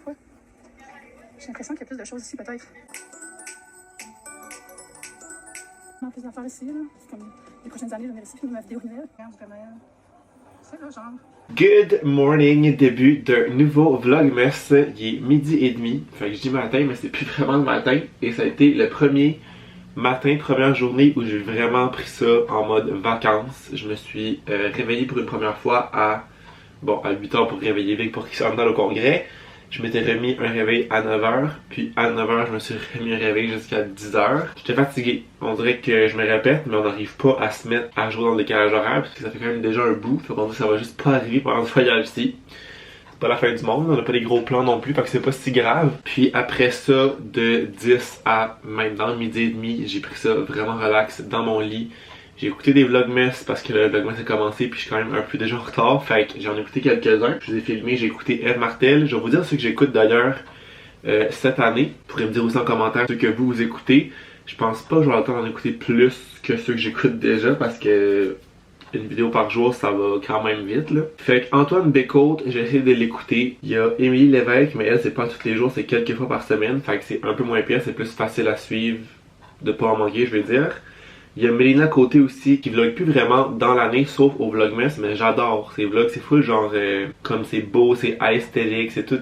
fois. J'ai l'impression qu'il y a plus de choses ici, peut-être. En plus d'affaires ici, là. C'est comme les prochaines années, je vais venir ici, ma vidéo email. C'est là, genre. Good morning, début d'un nouveau vlogmas. Il est 12h30, fait que je dis matin, mais c'est plus vraiment le matin. Et ça a été le premier matin, première journée où j'ai vraiment pris ça en mode vacances. Je me suis réveillé pour une première fois à 8h pour réveiller Vic pour qu'il s'en aille au congrès. Je m'étais remis un réveil à 9h, puis à 9h, je me suis remis un réveil jusqu'à 10h. J'étais fatigué. On dirait que je me répète, mais on n'arrive pas à se mettre à jouer dans le décalage horaire, parce que ça fait quand même déjà un bout. Fait qu'on dit que ça va juste pas arriver pendant ce voyage-ci. C'est pas la fin du monde, on n'a pas des gros plans non plus, fait que c'est pas si grave. Puis après ça, de 10 à maintenant midi et demi, j'ai pris ça vraiment relax dans mon lit. J'ai écouté des vlogmas parce que le vlogmas a commencé puis je suis quand même un peu déjà en retard. Fait que j'en ai écouté quelques-uns. Je vous ai filmé, j'ai écouté Eve Martel. Je vais vous dire ceux que j'écoute d'ailleurs cette année. Vous pourrez me dire aussi en commentaire ceux que vous écoutez. Je pense pas que je vais avoir le temps d'en écouter plus que ceux que j'écoute déjà parce que une vidéo par jour ça va quand même vite là. Fait qu'Antoine Bécaud, j'ai essayé de l'écouter. Il y a Émilie Lévesque, mais elle c'est pas tous les jours, c'est quelques fois par semaine. Fait que c'est un peu moins pire, c'est plus facile à suivre, de pas en manquer je vais dire. Il y a Mélina Côté aussi qui vlog plus vraiment dans l'année sauf au vlogmas, mais j'adore ses vlogs, c'est full genre comme c'est beau, c'est aesthétique, c'est tout,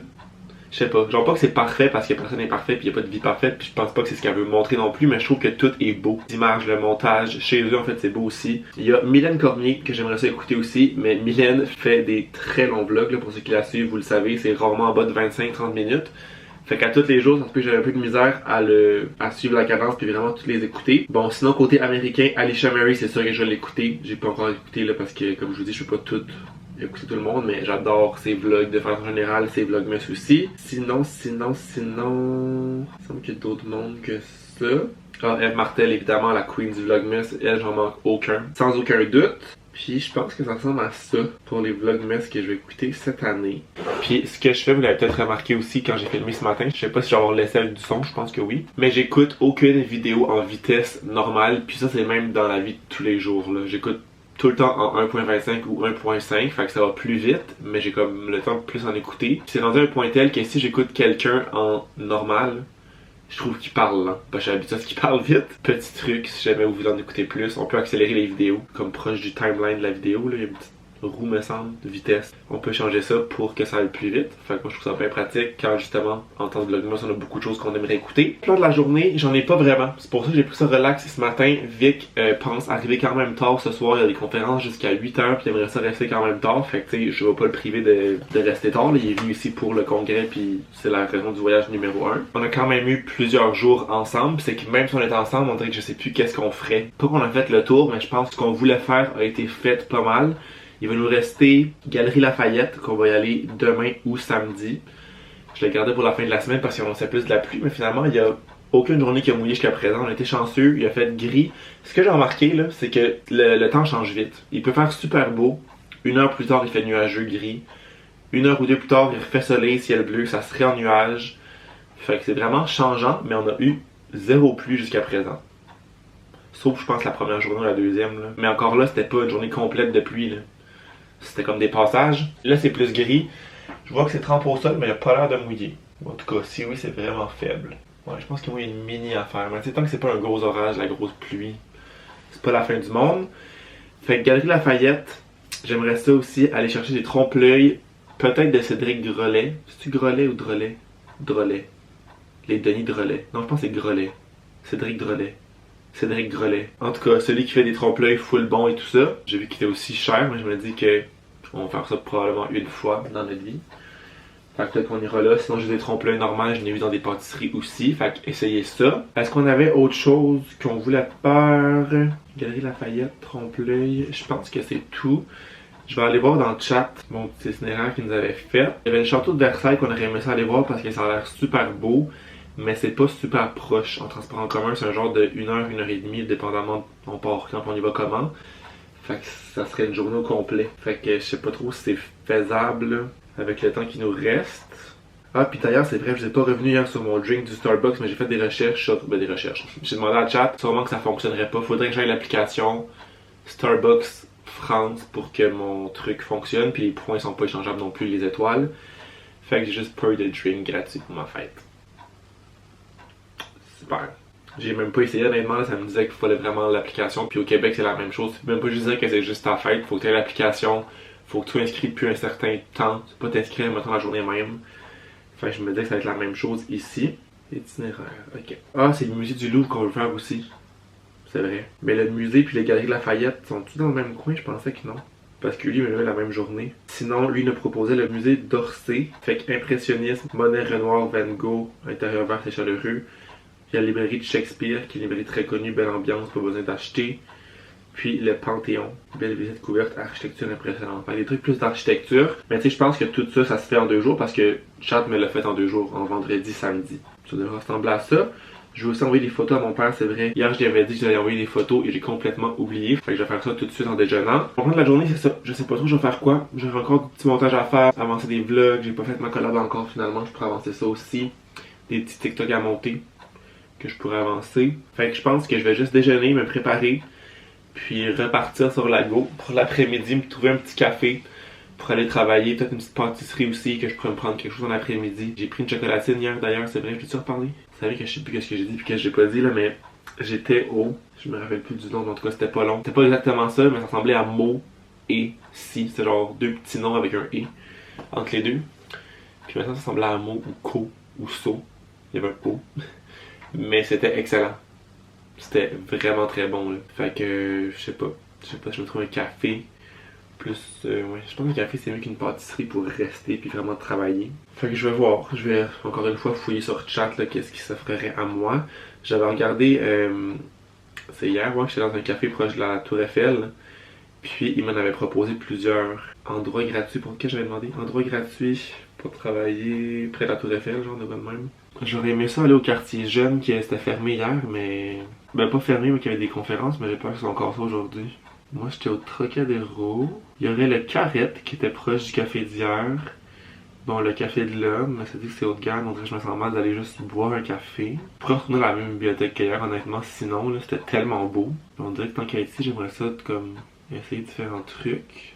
je sais pas, genre pas que c'est parfait parce que personne n'est parfait puis il y a pas de vie parfaite puis je pense pas que c'est ce qu'elle veut montrer non plus, mais je trouve que tout est beau. L'image, le montage, chez eux en fait c'est beau aussi. Il y a Mylène Cormier que j'aimerais ça écouter aussi, mais Mylène fait des très longs vlogs là, pour ceux qui la suivent, vous le savez, c'est rarement en bas de 25-30 minutes. Fait qu'à tous les jours, ça se peut que j'avais un peu de misère à suivre la cadence puis vraiment toutes les écouter. Bon, sinon côté américain, Alicia Mary, c'est sûr que je vais l'écouter. J'ai pas encore écouté là parce que comme je vous dis, je peux pas tout écouter tout le monde, mais j'adore ses vlogs de façon générale, ses vlogmas aussi. Sinon, il me semble qu'il y a d'autres mondes que ça. Ah, Eve Martel, évidemment, la queen du vlogmas, elle, j'en manque aucun. Sans aucun doute. Puis je pense que ça ressemble à ça pour les vlogmas que je vais écouter cette année. Puis ce que je fais, vous l'avez peut-être remarqué aussi quand j'ai filmé ce matin, je sais pas si je vais avoir laissé avec du son, je pense que oui. Mais j'écoute aucune vidéo en vitesse normale, puis ça c'est même dans la vie de tous les jours là. J'écoute tout le temps en 1.25 ou 1.5, fait que ça va plus vite, mais j'ai comme le temps de plus en écouter. Puis c'est rendu à un point tel que si j'écoute quelqu'un en normal, je trouve qu'il parle lent. Parce que je suis habitué à ce qu'il parle vite. Petit truc, si jamais vous voulez en écouter plus, on peut accélérer les vidéos, comme proche du timeline de la vidéo, là, il y a une petite roue me semble, de vitesse. On peut changer ça pour que ça aille plus vite. Fait que moi je trouve ça bien pratique quand justement, en temps de vlogmas, on a beaucoup de choses qu'on aimerait écouter. Plan de la journée, j'en ai pas vraiment. C'est pour ça que j'ai pris ça relax ce matin. Vic pense arriver quand même tard ce soir. Il y a des conférences jusqu'à 8h, puis il aimerait ça rester quand même tard. Fait que tu sais, je vais pas le priver de rester tard. Là, il est venu ici pour le congrès, puis c'est la raison du voyage numéro 1. On a quand même eu plusieurs jours ensemble. C'est que même si on était ensemble, on dirait que je sais plus qu'est-ce qu'on ferait. Pas qu'on a fait le tour, mais je pense que ce qu'on voulait faire a été fait pas mal. Il va nous rester Galerie Lafayette, qu'on va y aller demain ou samedi. Je l'ai gardé pour la fin de la semaine parce qu'on sait plus de la pluie, mais finalement, il n'y a aucune journée qui a mouillé jusqu'à présent. On a été chanceux, il a fait gris. Ce que j'ai remarqué, là, c'est que le temps change vite. Il peut faire super beau. 1 heure plus tard, il fait nuageux, gris. 1 heure ou 2 plus tard, il refait soleil, ciel bleu, ça serait en nuage. Fait que c'est vraiment changeant, mais on a eu 0 pluie jusqu'à présent. Sauf, je pense, la première journée ou la deuxième. Là. Mais encore là, c'était pas une journée complète de pluie. Là. C'était comme des passages. Là, c'est plus gris. Je vois que c'est trempé au sol, mais il n'a pas l'air de mouiller. En tout cas, si oui, c'est vraiment faible. Ouais, je pense qu'il y a une mini affaire. Mais tu sais, tant que c'est pas un gros orage, la grosse pluie, c'est pas la fin du monde. Fait que Galerie Lafayette, j'aimerais ça aussi aller chercher des trompe-l'œil. Peut-être de Cédric Drolet. C'est-tu Grolet ou Drolet? Drolet. Les Denis Drolet. Non, je pense que c'est Grolet. Cédric Drolet. Cédric Drolet. En tout cas, celui qui fait des trompe-l'œil full bon et tout ça. J'ai vu qu'il était aussi cher, mais je me dis que on va faire ça probablement une fois dans notre vie. Fait que peut-être qu'on ira là. Sinon, j'ai des trompe-l'œil normales, je l'ai vu dans des pâtisseries aussi. Fait que essayez ça. Est-ce qu'on avait autre chose qu'on voulait faire? Galerie Lafayette, trompe-l'œil. Je pense que c'est tout. Je vais aller voir dans le chat mon petit itinéraire qu'il nous avait fait. Il y avait le château de Versailles qu'on aurait aimé ça aller voir parce que ça a l'air super beau. Mais c'est pas super proche en transport en commun, c'est un genre de 1 heure, 1 heure et demie, dépendamment on part quand on y va comment. Fait que ça serait une journée au complet. Fait que je sais pas trop si c'est faisable là, avec le temps qui nous reste. Ah, puis d'ailleurs, c'est vrai, je vous ai pas revenu hier sur mon drink du Starbucks, mais j'ai fait des recherches sur. Des recherches. J'ai demandé à la chat, sûrement que ça fonctionnerait pas. Faudrait que j'aille l'application Starbucks France pour que mon truc fonctionne, puis les points sont pas échangeables non plus, les étoiles. Fait que j'ai juste pas eu de drink gratuit pour ma fête. Super. J'ai même pas essayé honnêtement, là, ça me disait qu'il fallait vraiment l'application. Puis au Québec c'est la même chose. C'est même pas juste dire que c'est juste ta fête, faut que tu aies l'application, faut que tu sois inscrit depuis un certain temps. Tu peux pas t'inscrire maintenant la journée même. Fait que je me disais que ça va être la même chose ici. Itinéraire, ok. Ah, c'est le musée du Louvre qu'on veut faire aussi. C'est vrai. Mais le musée puis les galeries de Lafayette sont-ils dans le même coin? Je pensais que non. Parce que lui, il me levait la même journée. Sinon, lui, il nous proposait le musée d'Orsay. Fait qu'impressionnisme, Monet, Renoir, Van Gogh, intérieur vert et chaleureux. Il y a la librairie de Shakespeare, qui est une librairie très connue, belle ambiance, pas besoin d'acheter. Puis le Panthéon, belle visite couverte, architecture impressionnante. Fait des trucs plus d'architecture. Mais tu sais, je pense que tout ça, ça se fait en 2 jours parce que Chat me l'a fait en 2 jours, en vendredi, samedi. Ça devrait ressembler à ça. Je vais aussi envoyer des photos à mon père, c'est vrai. Hier, je lui avais dit que j'allais envoyer des photos et j'ai complètement oublié. Fait que je vais faire ça tout de suite en déjeunant. Pour prendre la journée, c'est ça. Je sais pas trop je vais faire quoi. J'aurai encore des petits montages à faire, avancer des vlogs. J'ai pas fait ma collab encore finalement, je pourrais avancer ça aussi. Des petits TikTok à monter que je pourrais avancer. Fait que je pense que je vais juste déjeuner, me préparer, puis repartir sur la go pour l'après-midi, me trouver un petit café pour aller travailler, peut-être une petite pâtisserie aussi, que je pourrais me prendre quelque chose en après-midi. J'ai pris une chocolatine hier d'ailleurs, c'est vrai, je peux-tu reparler? Vous savez que je sais plus ce que j'ai dit puis que j'ai pas dit là, mais j'étais au... Je me rappelle plus du nom, mais en tout cas c'était pas long. C'était pas exactement ça, mais ça ressemblait à Mo et Si. C'est genre 2 petits noms avec un E entre les deux. Puis maintenant ça ressemblait à Mo ou Co ou So. Il y avait un O. Mais c'était excellent. C'était vraiment très bon là. Fait que je sais pas. Je me trouve un café. Plus, ouais, je pense que le café c'est mieux qu'une pâtisserie pour rester puis vraiment travailler. Fait que je vais voir. Je vais encore une fois fouiller sur chat là, qu'est-ce qui s'offrirait à moi. J'avais regardé, c'est hier, moi, que j'étais dans un café proche de la Tour Eiffel. Puis il m'en avait proposé plusieurs endroits gratuits. Pour quel j'avais demandé? Endroits gratuits pour travailler près de la Tour Eiffel, genre de même. J'aurais aimé ça aller au quartier jeune qui était fermé hier, mais. Ben pas fermé, mais qu'il y avait des conférences, mais j'ai peur que c'est encore ça aujourd'hui. Moi j'étais au Trocadéro. Il y aurait le Carrette qui était proche du café d'hier. Bon, le café de l'homme, mais ça dit que c'est haut de gamme, donc je me sens mal d'aller juste boire un café. Je pourrais retourner à la même bibliothèque qu'hier, honnêtement, sinon, là, c'était tellement beau. On dirait que tant qu'à ici, j'aimerais ça comme essayer différents trucs.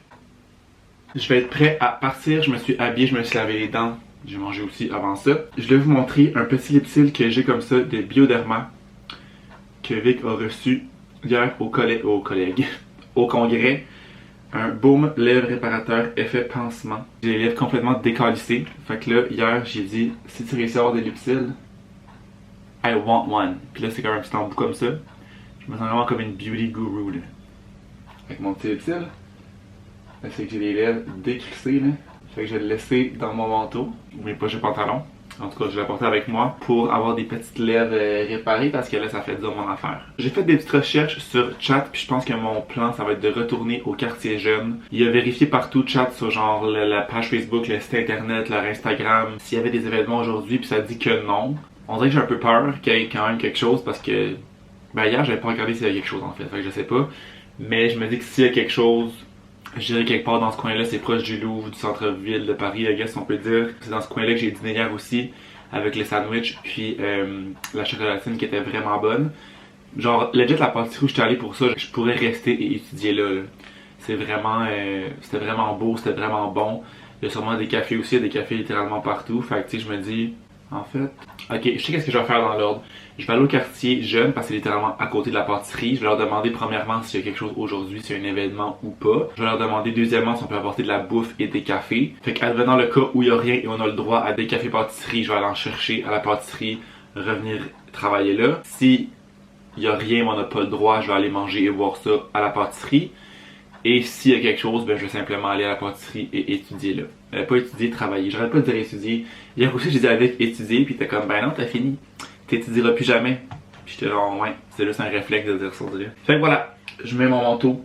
Je vais être prêt à partir, je me suis habillé, je me suis lavé les dents. J'ai mangé aussi avant ça. Je vais vous montrer un petit lip-cil que j'ai comme ça de Bioderma que Vic a reçu hier au collègue, au congrès. Un baume lèvres réparateur effet pansement. J'ai les lèvres complètement décalissées. Fait que là, hier, j'ai dit, si tu réussis à avoir des lip-cils, I want one. Puis là, c'est comme un petit embout comme ça. Je me sens vraiment comme une beauty guru, là. Avec mon petit lip-cil. Là, c'est que j'ai les lèvres décrissées, là. Fait que je vais le laisser dans mon manteau, ou mes poches de pantalon. En tout cas, je vais l'apporter avec moi pour avoir des petites lèvres réparées parce que là, ça fait dur mon affaire. J'ai fait des petites recherches sur Chat, puis je pense que mon plan, ça va être de retourner au quartier jeune. Il a vérifié partout Chat sur genre la page Facebook, le site internet, leur Instagram, s'il y avait des événements aujourd'hui, puis ça dit que non. On dirait que j'ai un peu peur qu'il y ait quand même quelque chose parce que, ben hier, j'avais pas regardé s'il y avait quelque chose en fait, fait que je sais pas. Mais je me dis que s'il y a quelque chose, je dirais quelque part dans ce coin-là, c'est proche du Louvre, du centre-ville de Paris, I guess on peut dire. C'est dans ce coin-là que j'ai dîné hier aussi, avec les sandwichs, puis la chocolatine qui était vraiment bonne. Genre, legit, la pâtisserie où j'étais allé pour ça, je pourrais rester et étudier là. C'est vraiment, c'était vraiment beau, c'était vraiment bon. Il y a sûrement des cafés aussi, il y a des cafés littéralement partout. Fait que tu sais, je me dis, en fait, ok, je sais qu'est-ce que je vais faire dans l'ordre. Je vais aller au quartier jeune parce que c'est littéralement à côté de la pâtisserie. Je vais leur demander premièrement s'il y a quelque chose aujourd'hui, s'il y a un événement ou pas. Je vais leur demander deuxièmement si on peut apporter de la bouffe et des cafés. Fait qu'advenant le cas où il y a rien et on a le droit à des cafés pâtisseries, je vais aller en chercher à la pâtisserie, revenir travailler là. Si il y a rien mais on n'a pas le droit, je vais aller manger et boire ça à la pâtisserie. Et s'il y a quelque chose, ben je vais simplement aller à la pâtisserie et étudier là. Pas étudier, travailler. J'arrête pas de dire étudier. Hier aussi j'ai dit avec étudier, puis t'es comme ben non, t'as fini. T'étudieras plus jamais. Puis j'étais genre ouais, c'est juste un réflexe de dire ça, on dirait. Fait que voilà, je mets mon manteau,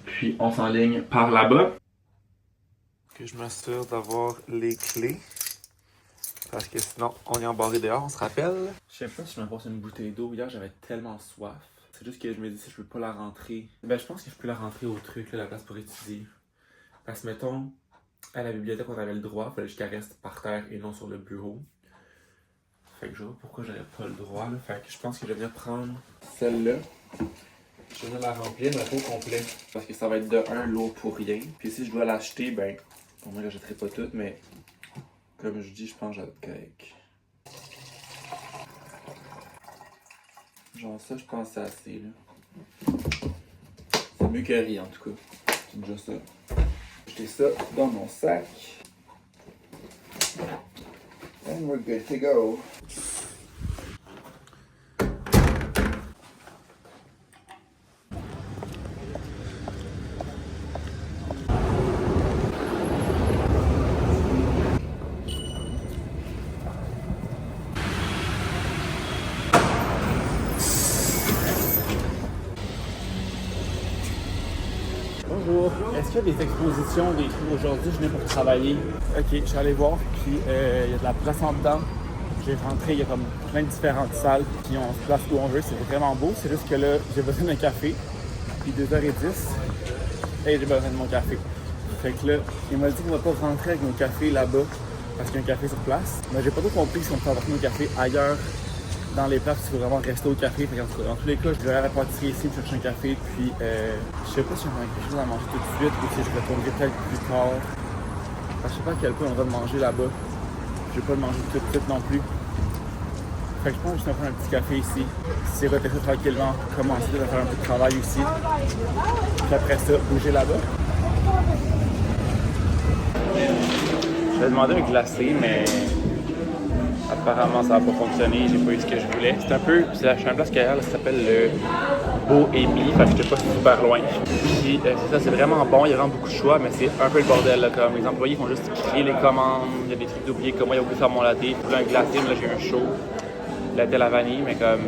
puis on s'enligne par là-bas. Que je m'assure d'avoir les clés. Parce que sinon, on est embarré dehors, on se rappelle. Je sais pas si je me passe une bouteille d'eau. Hier, j'avais tellement soif. C'est juste que je me dis si je peux pas la rentrer. Ben, je pense que je peux la rentrer au truc, là, la place pour étudier. Parce que, mettons, à la bibliothèque, on avait le droit. Fallait juste qu'elle reste par terre et non sur le bureau. Fait que je vois pourquoi j'avais pas le droit, là. Fait que je pense que je vais venir prendre celle-là. Je vais venir la remplir, mais pas au complet. Parce que ça va être de un lourd pour rien. Puis si je dois l'acheter, ben, bon, moi, j'achèterai pas toutes, mais Comme je dis, je pense que j'ai le cake. Genre ça, je pense que c'est assez, là. C'est mieux que rien, en tout cas. C'est déjà ça. J'ai ça dans mon sac. And we're good to go. Bonjour. Est-ce qu'il y a des expositions, des trucs aujourd'hui? Je viens pour travailler. Ok, je suis allé voir, puis il y a de la place en dedans. J'ai rentré, il y a comme plein de différentes salles qui ont place où on veut. C'est vraiment beau. C'est juste que là, j'ai besoin d'un café. Puis 2h10, et j'ai besoin de mon café. Fait que là, il m'a dit qu'on va pas rentrer avec nos cafés là-bas parce qu'il y a un café sur place. Mais j'ai pas trop compris si on peut apporter nos cafés ailleurs dans les places, il faut vraiment rester au café. Fait dans tous les cas, je vais à la pâtisserie ici me chercher un café. Puis, je sais pas si on a quelque chose à manger tout de suite ou si je retournerai peut-être plus tard. Parce que je sais pas à quel point on va le manger là-bas. Je vais pas le manger tout de suite non plus. Fait que je pense que je vais faire un petit café ici. C'est retirer tranquillement, commencer à faire un peu de travail aussi. Puis après ça, bouger là-bas. Je vais demander un glacé, mais apparemment ça n'a pas fonctionné, j'ai pas eu ce que je voulais. C'est un peu, c'est un place carrière, ça s'appelle le Bohémie, fait que j'étais pas super loin. Puis c'est ça, c'est vraiment bon, il y a vraiment beaucoup de choix, mais c'est un peu le bordel là, comme les employés font juste créer les commandes, il y a des trucs d'oublier comme moi, il y a oublié de faire mon latte, je voulais un glacé, mais là j'ai eu un chaud, latte à la vanille, mais comme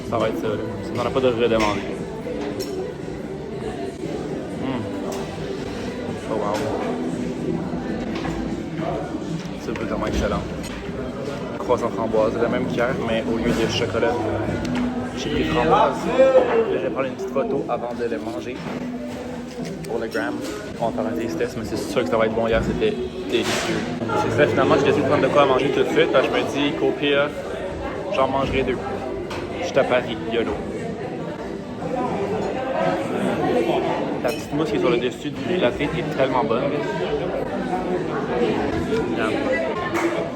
ça va être ça, là. Ça n'en a pas de redemander. Oh wow. C'est vraiment excellent. Croissant framboise, la même qu'hier, mais au lieu de chocolat, j'ai pris framboise. Je vais prendre une petite photo avant de le manger pour le gram. On va faire un taste test, mais c'est sûr que ça va être bon. Hier, c'était délicieux. C'est ça, finalement, j'ai décidé de prendre de quoi à manger tout de suite. Je me dis qu'au pire, j'en mangerai 2. Je suis à Paris, YOLO. La petite mousse qui est sur le dessus du latte est tellement bonne.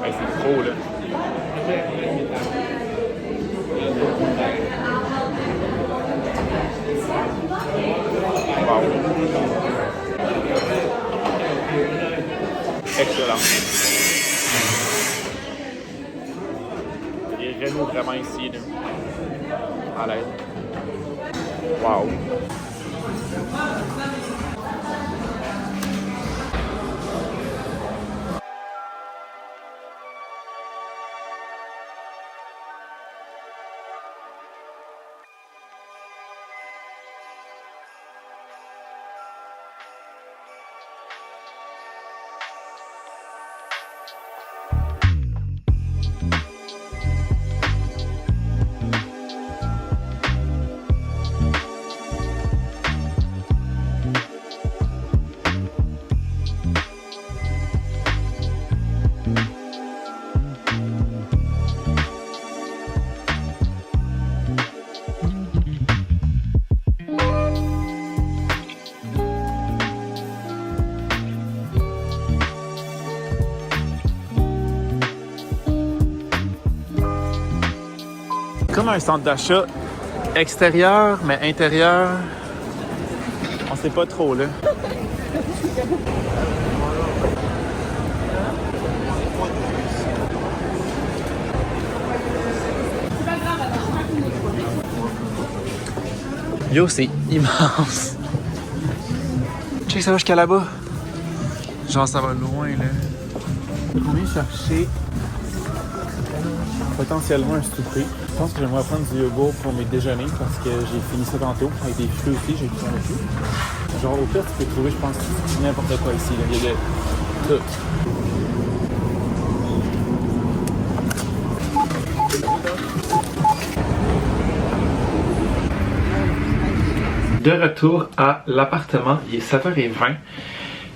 Hey, c'est trop là. Wow. Excellent. Il y a des rénaux vraiment ici là. À l'aide. Wow. Comme un centre d'achat extérieur, mais intérieur, on sait pas trop là. Yo, c'est immense. Check, ça va jusqu'à là-bas. Genre, ça va loin là. On vient chercher potentiellement un souper. Je pense que j'aimerais prendre du yogourt pour mes déjeuners parce que j'ai fini ça tantôt. Avec des fruits aussi, j'ai pris un fruit. Genre au pire, tu peux trouver, je pense, n'importe quoi ici. Là. Il y a de tout. De retour à l'appartement, il est 7h20.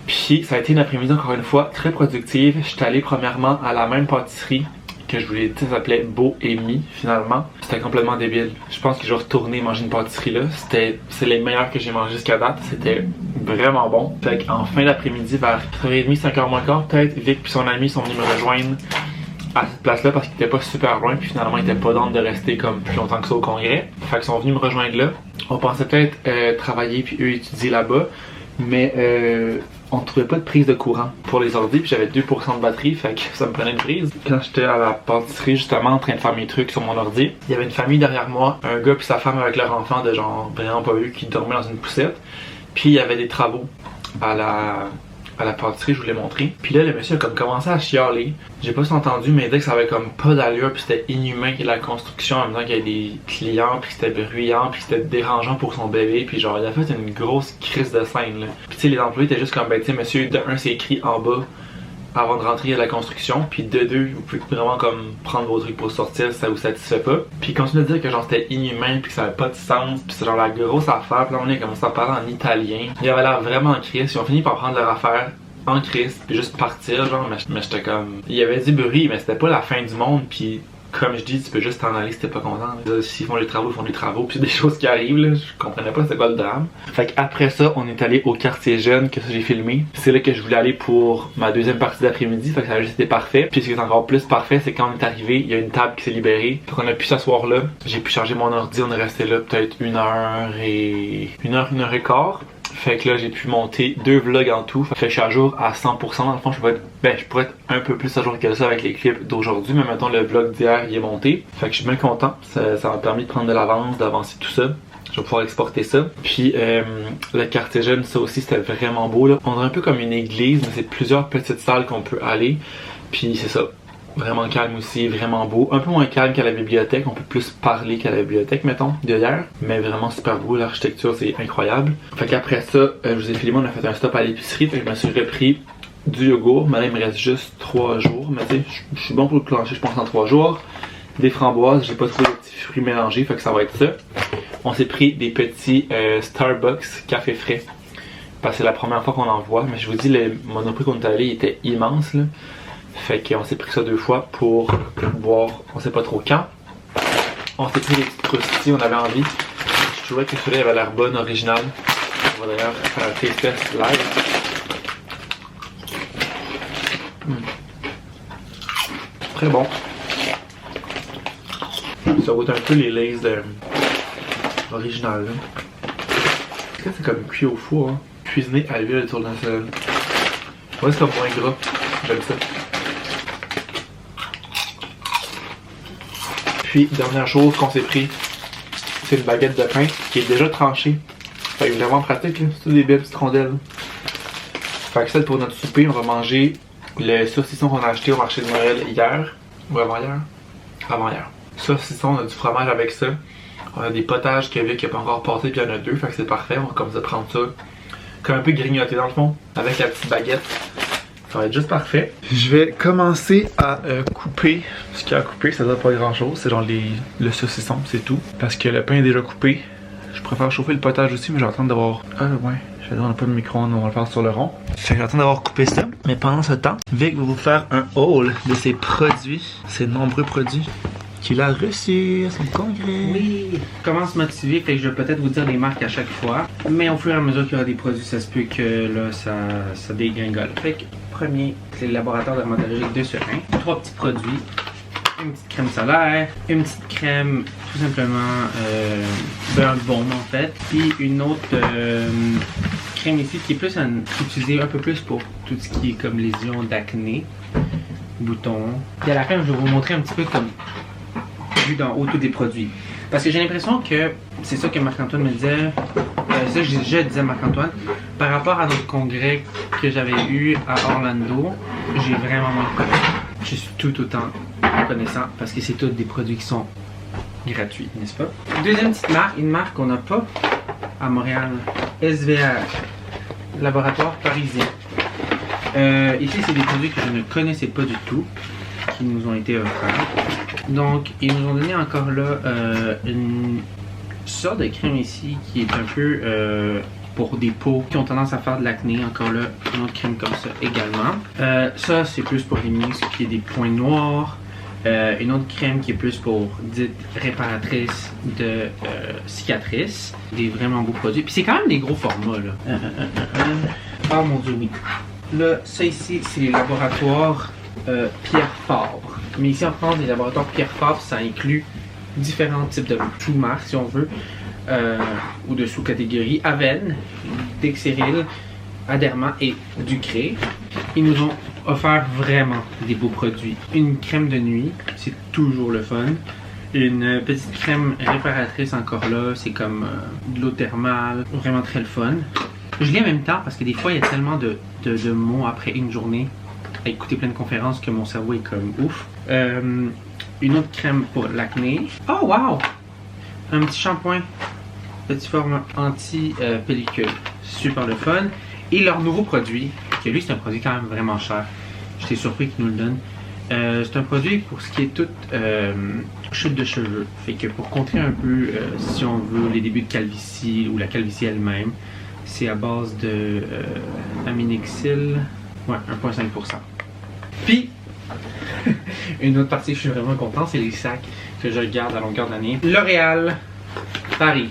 Puis ça a été une après-midi encore une fois très productive. J'étais allé premièrement à la même pâtisserie que je voulais dire, ça s'appelait Bohémie finalement. C'était complètement débile. Je pense que je vais retourner manger une pâtisserie là. C'est les meilleurs que j'ai mangé jusqu'à date. C'était vraiment bon. Fait qu'en fin d'après-midi, vers 4h30, 5h moins quart, peut-être, Vic et son ami sont venus me rejoindre à cette place-là parce qu'ils étaient pas super loin, puis finalement ils étaient pas dans de rester comme plus longtemps que ça au congrès. Fait qu'ils sont venus me rejoindre là. On pensait peut-être travailler puis eux étudier là-bas, mais on trouvait pas de prise de courant pour les ordi, puis j'avais 2% de batterie, fait que ça me prenait une prise. Quand j'étais à la pâtisserie justement en train de faire mes trucs sur mon ordi, il y avait une famille derrière moi, un gars puis sa femme avec leur enfant de genre vraiment pas vu qui dormait dans une poussette, puis il y avait des travaux à la pâtisserie, je vous l'ai montré. Puis là, le monsieur a comme commencé à chialer. J'ai pas entendu, mais il disait que ça avait comme pas d'allure, puis c'était inhumain qu'il y ait la construction en même temps qu'il y avait des clients, puis c'était bruyant, puis c'était dérangeant pour son bébé, puis genre il a fait une grosse crise de scène là. Puis tu sais, les employés étaient juste comme ben tu sais monsieur, de un c'est écrit en bas avant de rentrer à la construction, puis de deux, vous pouvez vraiment comme prendre vos trucs pour sortir si ça vous satisfait pas. Puis il continue de dire que genre c'était inhumain, puis que ça avait pas de sens, puis c'est genre la grosse affaire, puis là on a commencé à parler en italien. Il avait l'air vraiment en crise, ils ont fini par prendre leur affaire en crise, puis juste partir genre, mais j'étais comme... Il y avait du bruit, mais c'était pas la fin du monde, puis comme je dis, tu peux juste t'en aller si t'es pas content. S'ils font les travaux, ils font des travaux, puis c'est des choses qui arrivent, là. Je comprenais pas c'était quoi le drame. Fait qu'après ça, on est allé au quartier jeune, que ça j'ai filmé. C'est là que je voulais aller pour ma deuxième partie d'après-midi, fait que ça a juste été parfait. Puis ce qui est encore plus parfait, c'est quand on est arrivé, il y a une table qui s'est libérée. Fait qu'on a pu s'asseoir là. J'ai pu charger mon ordi, on est resté là peut-être une heure et quart. Fait que là, j'ai pu monter 2 vlogs en tout. Fait que je suis à jour à 100%. Dans le fond, je pourrais être un peu plus à jour que ça avec les clips d'aujourd'hui. Mais maintenant, le vlog d'hier, il est monté. Fait que je suis bien content. Ça m'a permis de prendre de l'avance, d'avancer tout ça. Je vais pouvoir exporter ça. Puis le quartier jeune, ça aussi, c'était vraiment beau là. On dirait un peu comme une église, mais c'est plusieurs petites salles qu'on peut aller. Puis c'est ça. Vraiment calme aussi, vraiment beau. Un peu moins calme qu'à la bibliothèque, on peut plus parler qu'à la bibliothèque, mettons, de hier. Mais vraiment super beau, l'architecture, c'est incroyable. Fait qu'après ça, je vous ai filmé, on a fait un stop à l'épicerie. Fait que je me suis repris du yogourt. Mais là, il me reste juste 3 jours. Mais tu sais, je suis bon pour le clencher, je pense, en 3 jours. Des framboises, j'ai pas trouvé de petits fruits mélangés, fait que ça va être ça. On s'est pris des petits Starbucks café frais. Parce que c'est la première fois qu'on en voit. Mais je vous dis, le Monoprix qu'on est allé, il était immense, là. Fait qu'on s'est pris ça 2 fois pour boire, on sait pas trop quand. On s'est pris des petites croustilles, on avait envie. Je trouvais que celui-là avait l'air bonne, original. On va d'ailleurs faire un taste test live. Très bon. Ça goûte un peu les Lay's originales. Est-ce que c'est comme cuit au four, hein? Cuisiné à l'huile de tournesol. Ouais, c'est comme moins gras. J'aime ça. Puis, dernière chose qu'on s'est pris, c'est une baguette de pain qui est déjà tranchée. Fait que vraiment pratique, là. C'est des belles petites rondelles. Fait que ça, pour notre souper, on va manger le saucisson qu'on a acheté au marché de Noël hier. Ou avant-hier? Avant-hier. Saucisson, on a du fromage avec ça. On a des potages que Vic n'a pas encore porté, puis il y en a 2, fait que c'est parfait. On va comme ça prendre ça, comme un peu grignoté dans le fond, avec la petite baguette. Ça va être juste parfait. Je vais commencer à couper ce qu'il y a à couper. Ça doit pas grand chose. C'est genre le saucisson, c'est tout. Parce que le pain est déjà coupé. Je préfère chauffer le potage aussi, mais j'attends d'avoir... Ah ouais, je vais dire on n'a pas de micro-ondes, on va le faire sur le rond. Fait que j'attends d'avoir coupé ça. Mais pendant ce temps, Vic va vous faire un haul de ses produits, ses nombreux produits qu'il a reçus à son congrès. Oui, je commence à se motiver, fait que je vais peut-être vous dire des marques à chaque fois. Mais au fur et à mesure qu'il y aura des produits, ça se peut que là, ça dégringole. Fait que, premier, c'est le laboratoire dermatologique 2 sur 1. 3 petits produits. Une petite crème solaire, une petite crème, tout simplement, beurre de baume en fait. Puis une autre crème ici qui est plus utilisée un peu plus pour tout ce qui est comme lésions d'acné, boutons. Puis à la fin, je vais vous montrer un petit peu comme vu d'en haut tous des produits. Parce que j'ai l'impression que c'est ça que Marc-Antoine me disait, ça je disais à Marc-Antoine, par rapport à notre congrès que j'avais eu à Orlando, j'ai vraiment moins de produits. Je suis tout autant reconnaissant parce que c'est tous des produits qui sont gratuits, n'est-ce pas? Deuxième petite marque, une marque qu'on n'a pas à Montréal, SVR, laboratoire parisien. Ici c'est des produits que je ne connaissais pas du tout, qui nous ont été offerts. Donc ils nous ont donné encore là une sorte de crème ici qui est un peu pour des peaux qui ont tendance à faire de l'acné. Encore là, une autre crème comme ça également. Ça c'est plus pour les muscles qui est des points noirs, Une autre crème qui est plus pour dite réparatrice de cicatrices. Des vraiment beaux produits. Puis c'est quand même des gros formats là. Oh mon dieu oui. Là, ça ici, c'est les laboratoires Pierre Fabre. Mais ici en France, les laboratoires Pierre Fabre, ça inclut différents types de sous-marques si on veut. Ou de sous-catégories. Aven, Dexeril, Aderma et Ducré. Ils nous ont offert vraiment des beaux produits. Une crème de nuit, c'est toujours le fun. Une petite crème réparatrice encore là, c'est comme de l'eau thermale, vraiment très le fun. Je lis en même temps parce que des fois il y a tellement de mots après une journée à écouter plein de conférences que mon cerveau est comme ouf. Une autre crème pour l'acné. Oh wow! Un petit shampoing, petit format anti-pellicule, super le fun. Et leur nouveau produit, que lui c'est un produit quand même vraiment cher. J'étais surpris qu'ils nous le donnent. C'est un produit pour ce qui est toute chute de cheveux. Fait que pour contrer un peu, si on veut, les débuts de calvitie ou la calvitie elle-même, c'est à base de aminexil, ouais, 1,5%. Puis, une autre partie que je suis vraiment content, c'est les sacs que je garde à longueur d'année. L'Oréal Paris.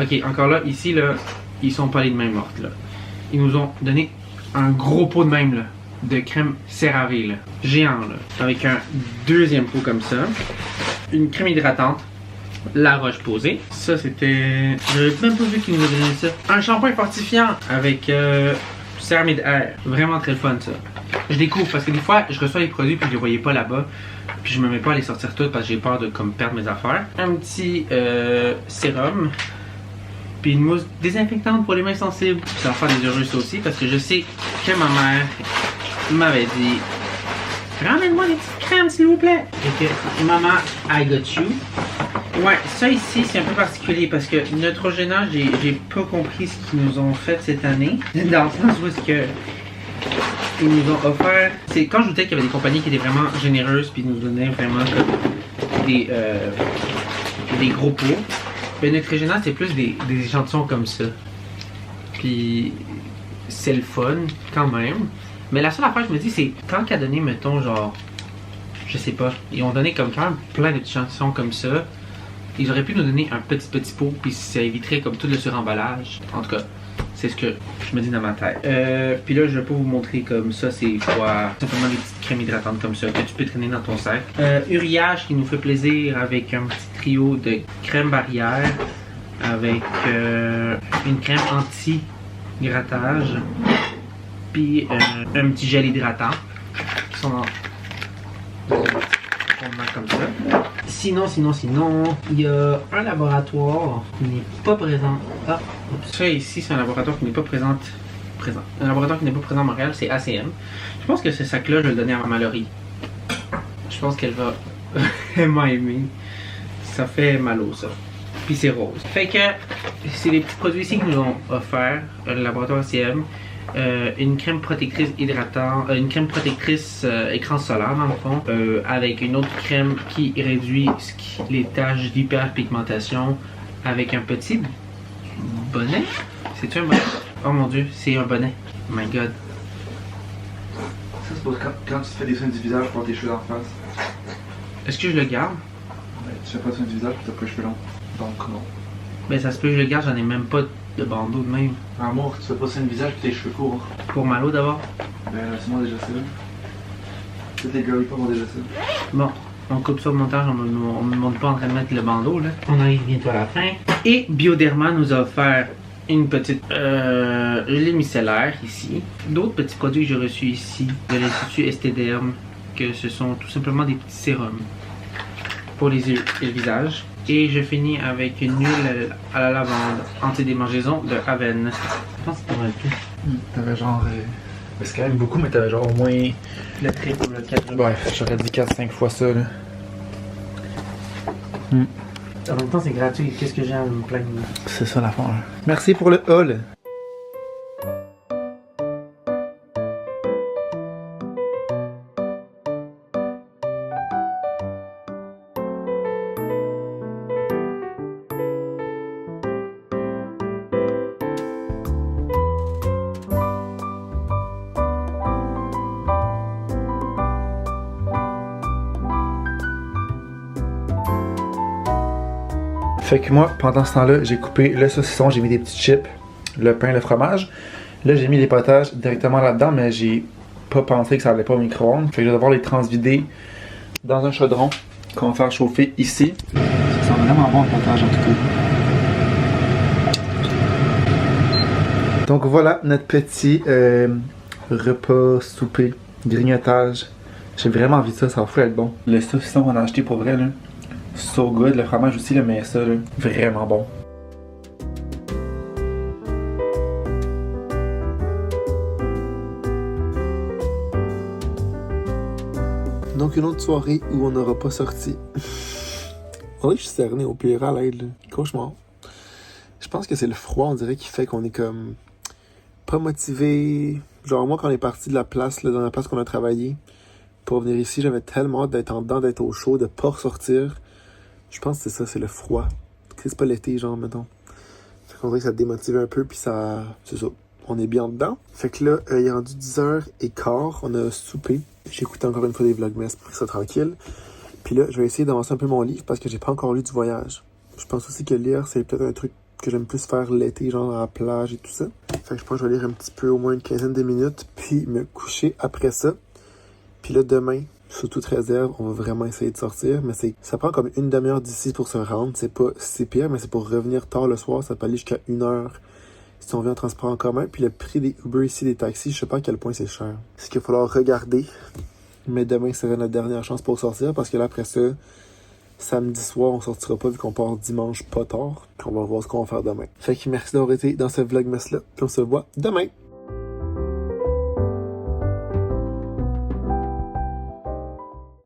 Ok, encore là, ici, là, ils sont pas les de même morte, là. Ils nous ont donné un gros pot de même, là, de crème CeraVe, là, géant, là, avec un deuxième pot comme ça. Une crème hydratante, La Roche-Posay. Ça, c'était... J'avais même pas vu qu'ils nous avaient donné ça. Un shampoing fortifiant avec Ceramide Air. Vraiment très fun, ça. Je découvre parce que des fois, je reçois les produits puis je les voyais pas là-bas. Puis je me mets pas à les sortir toutes parce que j'ai peur de comme perdre mes affaires. Un petit sérum. Puis une mousse désinfectante pour les mains sensibles. Ça va faire des heureux ça aussi parce que je sais que ma mère m'avait dit ramène-moi des petites crèmes s'il vous plaît. Et que maman, I got you. Ouais, ça ici c'est un peu particulier parce que Neutrogena, j'ai pas compris ce qu'ils nous ont fait cette année. Dans le sens où est-ce que ils nous ont offert. C'est quand je vous disais qu'il y avait des compagnies qui étaient vraiment généreuses puis nous donnaient vraiment des gros pots. Ben Neutrogena c'est plus des échantillons comme ça. Puis c'est le fun quand même. Mais la seule affaire que je me dis c'est tant qu'à donner mettons genre je sais pas, ils ont donné comme quand même plein de petits échantillons comme ça. Ils auraient pu nous donner un petit pot puis ça éviterait comme tout le suremballage. En tout cas, c'est ce que je me dis dans ma tête. Puis là, je vais pas vous montrer comme ça, c'est quoi. Simplement des petites crèmes hydratantes comme ça que tu peux traîner dans ton sac. Uriage qui nous fait plaisir avec un petit trio de crème barrière avec une crème anti-grattage. Puis un petit gel hydratant qui sont dans comme ça. Sinon, il y a un laboratoire qui n'est pas présent. Ah, ça ici, c'est un laboratoire qui n'est pas présent. Un laboratoire qui n'est pas présent à Montréal, c'est ACM. Je pense que ce sac-là, je vais le donner à Mallory. Je pense qu'elle va vraiment aimer. Ça fait malo, ça. Puis c'est rose. Fait que c'est les petits produits ici qu'ils nous ont offert, le laboratoire ACM. Une crème protectrice hydratante, une crème protectrice écran solaire dans le fond, avec une autre crème qui réduit les taches d'hyperpigmentation avec un petit bonnet. C'est-tu un bonnet? Oh mon dieu, c'est un bonnet. Oh my god. Ça c'est pour quand tu te fais des soins du visage pour tes cheveux en face. Est-ce que je le garde? Ouais, tu fais pas de soins du visage et t'as pas les cheveux longs. Donc non. Ben ça se peut que je le garde, j'en ai même pas de bandeau de même. Amour, tu fais pas soin du visage et tes cheveux courts. Pour Malo d'abord? Ben c'est moi déjà ça. Toutes les girly pop ont déjà ça. Bon, on coupe ça au montage, on me montre pas en train de mettre le bandeau là. On arrive bientôt à la fin. Et Bioderma nous a offert une petite gelée micellaire ici. D'autres petits produits que j'ai reçus ici de l'Institut STDerm, que ce sont tout simplement des petits sérums pour les yeux et le visage. Et je finis avec une huile à la lavande anti-démangeaison de Aven. Je pense que c'est pas mal tout. T'avais genre. C'est quand même beaucoup, mais t'avais genre au moins. Le triple ou le 4. Ouais, j'aurais dit 4-5 fois ça là. En même temps, c'est gratuit. Qu'est-ce que j'ai à me plaindre? C'est ça la fin. Merci pour le haul. Fait que moi, pendant ce temps-là, j'ai coupé le saucisson, j'ai mis des petits chips, le pain, le fromage. Là, j'ai mis les potages directement là-dedans, mais j'ai pas pensé que ça allait pas au micro-ondes. Fait que je vais devoir les transvider dans un chaudron qu'on va faire chauffer ici. Ça sent vraiment bon le potage en tout cas. Donc voilà notre petit repas, souper, grignotage. J'ai vraiment envie de ça, ça va fou être bon. Le saucisson qu'on a acheté pour vrai, là, so good. Le fromage aussi, là, mais ça, là, vraiment bon. Donc une autre soirée où on n'aura pas sorti. On dirait que je suis cerné au pire à l'aide, là. Cauchemar. Je pense que c'est le froid, on dirait, qui fait qu'on est comme pas motivé. Genre moi, quand on est parti de la place, là, dans la place qu'on a travaillé, pour venir ici, j'avais tellement hâte d'être en dedans, d'être au chaud, de pas ressortir. Je pense que c'est ça, c'est le froid. C'est pas l'été, genre, mettons. Fait qu'on dirait que ça démotive un peu, puis ça... C'est ça. On est bien dedans. Fait que là, il est rendu 10h15, on a soupé. J'ai écouté encore une fois des vlogmas pour que ça tranquille. Puis là, je vais essayer d'avancer un peu mon livre parce que j'ai pas encore lu du voyage. Je pense aussi que lire, c'est peut-être un truc que j'aime plus faire l'été, genre à la plage et tout ça. Fait que je pense que je vais lire un petit peu, au moins une quinzaine de minutes, puis me coucher après ça. Puis là, demain, sous toute réserve, on va vraiment essayer de sortir. Mais ça prend comme une demi-heure d'ici pour se rendre. C'est pas si pire, mais c'est pour revenir tard le soir. Ça peut aller jusqu'à 1 heure si on vient en transport en commun. Puis le prix des Uber ici, des taxis, je sais pas à quel point c'est cher. C'est qu'il va falloir regarder. Mais demain, serait notre dernière chance pour sortir. Parce que là, après ça, samedi soir, on sortira pas vu qu'on part dimanche pas tard. On va voir ce qu'on va faire demain. Fait que merci d'avoir été dans ce vlogmas-là. Puis on se voit demain.